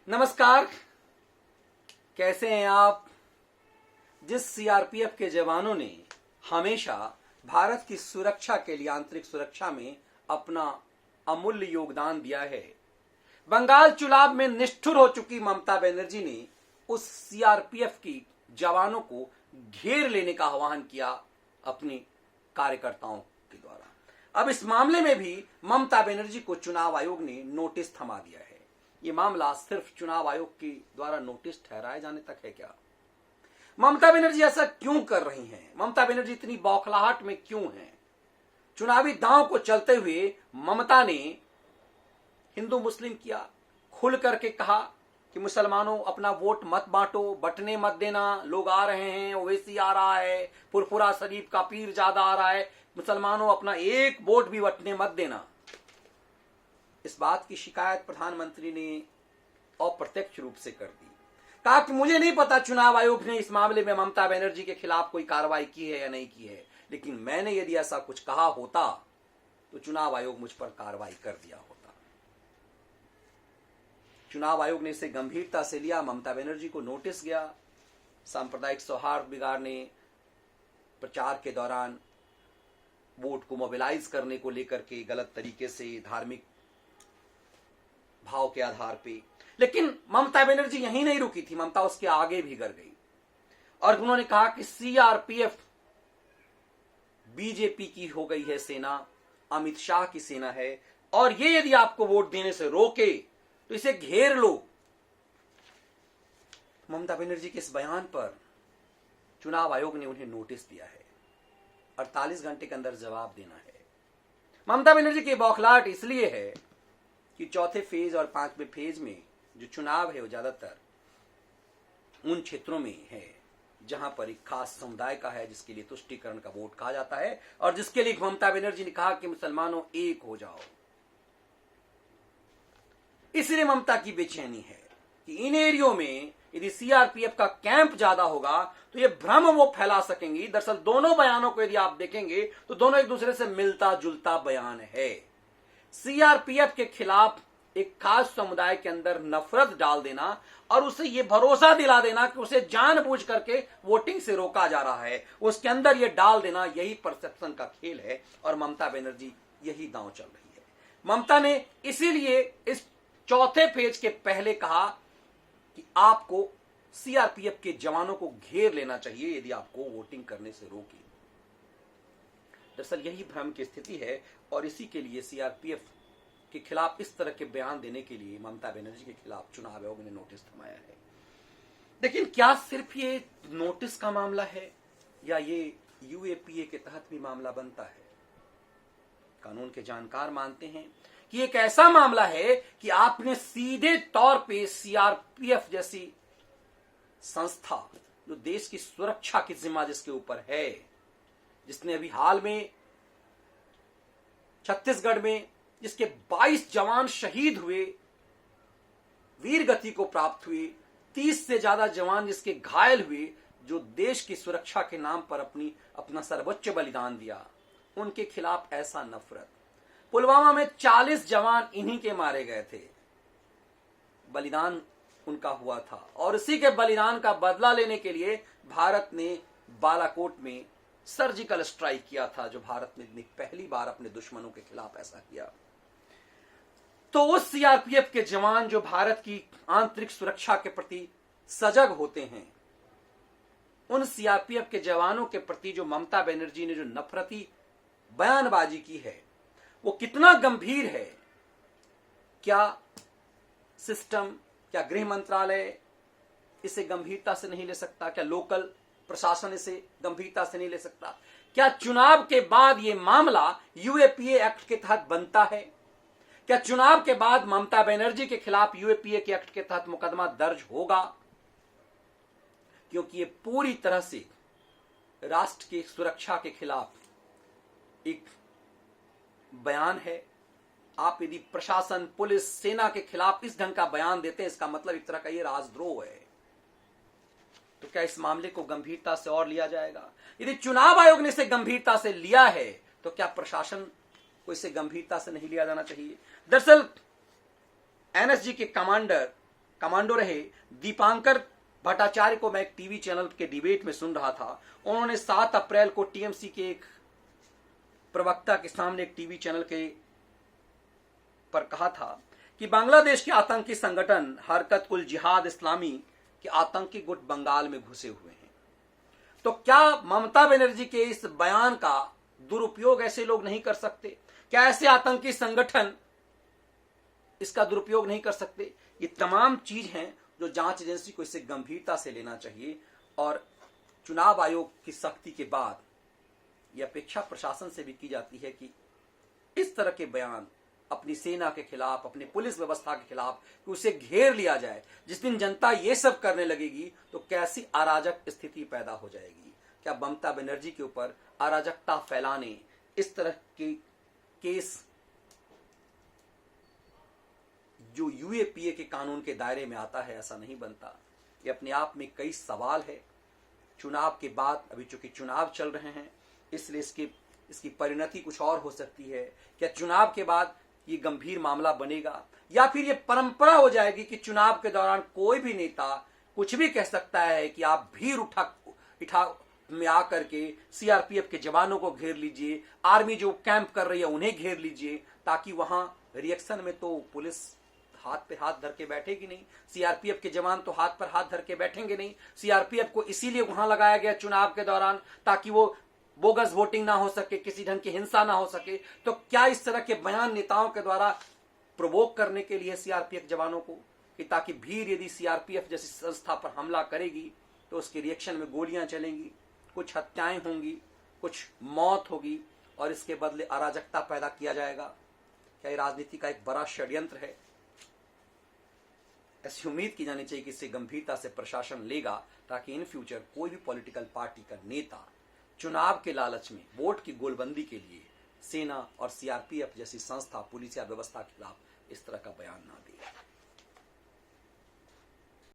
नमस्कार, कैसे हैं आप। जिस सीआरपीएफ के जवानों ने हमेशा भारत की सुरक्षा के लिए आंतरिक सुरक्षा में अपना अमूल्य योगदान दिया है, बंगाल चुनाव में निष्ठुर हो चुकी ममता बनर्जी ने उस सीआरपीएफ की जवानों को घेर लेने का आह्वान किया अपने कार्यकर्ताओं के द्वारा। अब इस मामले में भी ममता बनर्जी को चुनाव आयोग ने नोटिस थमा दिया है। ये मामला सिर्फ चुनाव आयोग के द्वारा नोटिस ठहराए जाने तक है क्या? ममता बनर्जी ऐसा क्यों कर रही हैं? ममता बनर्जी इतनी बौखलाहट में क्यों हैं? चुनावी दांव को चलते हुए ममता ने हिंदू मुस्लिम किया, खुल करके कहा कि मुसलमानों अपना वोट मत बांटो, बटने मत देना, लोग आ रहे हैं, ओवैसी आ रहा है, फुरफुरा शरीफ का पीर ज्यादा आ रहा है, मुसलमानों अपना एक वोट भी बटने मत देना। इस बात की शिकायत प्रधानमंत्री ने अप्रत्यक्ष रूप से कर दी। कहा कि मुझे नहीं पता चुनाव आयोग ने इस मामले में ममता बनर्जी के खिलाफ कोई कार्रवाई की है या नहीं की है, लेकिन मैंने यदि ऐसा कुछ कहा होता तो चुनाव आयोग मुझ पर कार्रवाई कर दिया होता। चुनाव आयोग ने इसे गंभीरता से लिया। ममता बनर्जी को नोटिस गया। सांप्रदायिक सौहार्द बिगाड़ने, प्रचार के दौरान वोट को मोबिलाइज करने को लेकर के गलत तरीके से धार्मिक भाव के आधार पे। लेकिन ममता बनर्जी यहीं नहीं रुकी थी, ममता उसके आगे भी गिर गई और उन्होंने कहा कि सीआरपीएफ बीजेपी की हो गई है सेना, अमित शाह की सेना है और ये यदि आपको वोट देने से रोके तो इसे घेर लो। ममता बनर्जी के इस बयान पर चुनाव आयोग ने उन्हें नोटिस दिया है, 48 घंटे के अंदर जवाब देना है। ममता बनर्जी की बौखलाहट इसलिए है कि चौथे फेज और पांचवें फेज में जो चुनाव है वो ज्यादातर उन क्षेत्रों में है जहां पर एक खास समुदाय का है, जिसके लिए तुष्टीकरण का वोट कहा जाता है और जिसके लिए ममता बनर्जी ने कहा कि मुसलमानों एक हो जाओ। इसलिए ममता की बेचैनी है कि इन एरियो में यदि सीआरपीएफ का कैंप ज्यादा होगा तो ये भ्रम वो फैला सकेंगी। दरअसल दोनों बयानों को यदि आप देखेंगे तो दोनों एक दूसरे से मिलता जुलता बयान है। सीआरपीएफ के खिलाफ एक खास समुदाय के अंदर नफरत डाल देना और उसे यह भरोसा दिला देना कि उसे जानबूझ करके वोटिंग से रोका जा रहा है, उसके अंदर यह डाल देना, यही परसेप्शन का खेल है और ममता बनर्जी यही दांव चल रही है। ममता ने इसीलिए इस चौथे फेज के पहले कहा कि आपको सीआरपीएफ के जवानों को घेर लेना चाहिए यदि आपको वोटिंग करने से रोके। दरअसल यही भ्रम की स्थिति है और इसी के लिए सीआरपीएफ के खिलाफ इस तरह के बयान देने के लिए ममता बनर्जी के खिलाफ चुनाव आयोग ने नोटिस थमाया है। लेकिन क्या सिर्फ ये नोटिस का मामला है या ये यूएपीए के तहत भी मामला बनता है? कानून के जानकार मानते हैं कि एक ऐसा मामला है कि आपने सीधे तौर पे सीआरपीएफ जैसी संस्था जो देश की सुरक्षा की जिम्मा जिसके ऊपर है, जिसने अभी हाल में छत्तीसगढ़ में जिसके 22 जवान शहीद हुए, वीर गति को प्राप्त हुए, 30 से ज्यादा जवान जिसके घायल हुए, जो देश की सुरक्षा के नाम पर अपना सर्वोच्च बलिदान दिया, उनके खिलाफ ऐसा नफरत। पुलवामा में 40 जवान इन्हीं के मारे गए थे, बलिदान उनका हुआ था और इसी के बलिदान का बदला लेने के लिए भारत ने बालाकोट में सर्जिकल स्ट्राइक किया था, जो भारत ने पहली बार अपने दुश्मनों के खिलाफ ऐसा किया। तो उस सीआरपीएफ के जवान जो भारत की आंतरिक सुरक्षा के प्रति सजग होते हैं, उन सीआरपीएफ के जवानों के प्रति जो ममता बनर्जी ने जो नफरती बयानबाजी की है वो कितना गंभीर है? क्या सिस्टम, क्या गृह मंत्रालय इसे गंभीरता से नहीं ले सकता? क्या लोकल प्रशासन इसे गंभीरता से नहीं ले सकता? क्या चुनाव के बाद यह मामला यूएपीए एक्ट के तहत बनता है? क्या चुनाव के बाद ममता बनर्जी के खिलाफ यूएपीए के एक्ट के तहत मुकदमा दर्ज होगा? क्योंकि यह पूरी तरह से राष्ट्र की सुरक्षा के खिलाफ एक बयान है। आप यदि प्रशासन, पुलिस, सेना के खिलाफ इस ढंग का बयान देते हैं, इसका मतलब एक तरह का यह राजद्रोह है। तो क्या इस मामले को गंभीरता से और लिया जाएगा? यदि चुनाव आयोग ने इसे गंभीरता से लिया है तो क्या प्रशासन को इसे गंभीरता से नहीं लिया जाना चाहिए? दरअसल एनएसजी के कमांडर कमांडो रहे दीपांकर भट्टाचार्य को मैं एक टीवी चैनल के डिबेट में सुन रहा था। उन्होंने 7 अप्रैल को टीएमसी के एक प्रवक्ता के सामने एक टीवी चैनल के पर कहा था कि बांग्लादेश के आतंकी संगठन हरकत उल जिहाद इस्लामी के आतंकी गुट बंगाल में घुसे हुए हैं। तो क्या ममता बनर्जी के इस बयान का दुरुपयोग ऐसे लोग नहीं कर सकते? क्या ऐसे आतंकी संगठन इसका दुरुपयोग नहीं कर सकते? ये तमाम चीज हैं जो जांच एजेंसी को इसे गंभीरता से लेना चाहिए। और चुनाव आयोग की सख्ती के बाद यह अपेक्षा प्रशासन से भी की जाती है कि इस तरह के बयान अपनी सेना के खिलाफ, अपनी पुलिस व्यवस्था के खिलाफ, कि उसे घेर लिया जाए। जिस दिन जनता ये सब करने लगेगी तो कैसी अराजक स्थिति पैदा हो जाएगी। क्या ममता बनर्जी के ऊपर अराजकता फैलाने इस तरह के केस जो यूएपीए के कानून के दायरे में आता है, ऐसा नहीं बनता। ये अपने आप में कई सवाल है। चुनाव के बाद, अभी चूंकि चुनाव चल रहे हैं इसलिए इसकी परिणति कुछ और हो सकती है। क्या चुनाव के बाद ये गंभीर मामला बनेगा, या फिर ये परंपरा हो जाएगी कि चुनाव के दौरान कोई भी नेता कुछ भी कह सकता है कि आप भीड़ उठा में आकर के सीआरपीएफ के जवानों को घेर लीजिए, आर्मी जो कैंप कर रही है उन्हें घेर लीजिए, ताकि वहां रिएक्शन में तो पुलिस हाथ पे हाथ धर के बैठेगी नहीं, सीआरपीएफ के जवान तो हाथ पर हाथ धर के बैठेंगे नहीं। सीआरपीएफ को इसीलिए वहां लगाया गया चुनाव के दौरान ताकि वो बोगस वोटिंग ना हो सके, किसी ढंग की हिंसा ना हो सके। तो क्या इस तरह के बयान नेताओं के द्वारा प्रोवोक करने के लिए सीआरपीएफ जवानों को, कि ताकि भीड़ यदि सीआरपीएफ जैसी संस्था पर हमला करेगी तो उसके रिएक्शन में गोलियां चलेंगी, कुछ हत्याएं होंगी, कुछ मौत होगी और इसके बदले अराजकता पैदा किया जाएगा? क्या ये राजनीति का एक बड़ा षड्यंत्र है? ऐसी उम्मीद की जानी चाहिए कि इससे गंभीरता से प्रशासन लेगा, ताकि इन फ्यूचर कोई भी पॉलिटिकल पार्टी का नेता चुनाव के लालच में वोट की गोलबंदी के लिए सेना और सीआरपीएफ जैसी संस्था, पुलिस या व्यवस्था के खिलाफ इस तरह का बयान ना दे।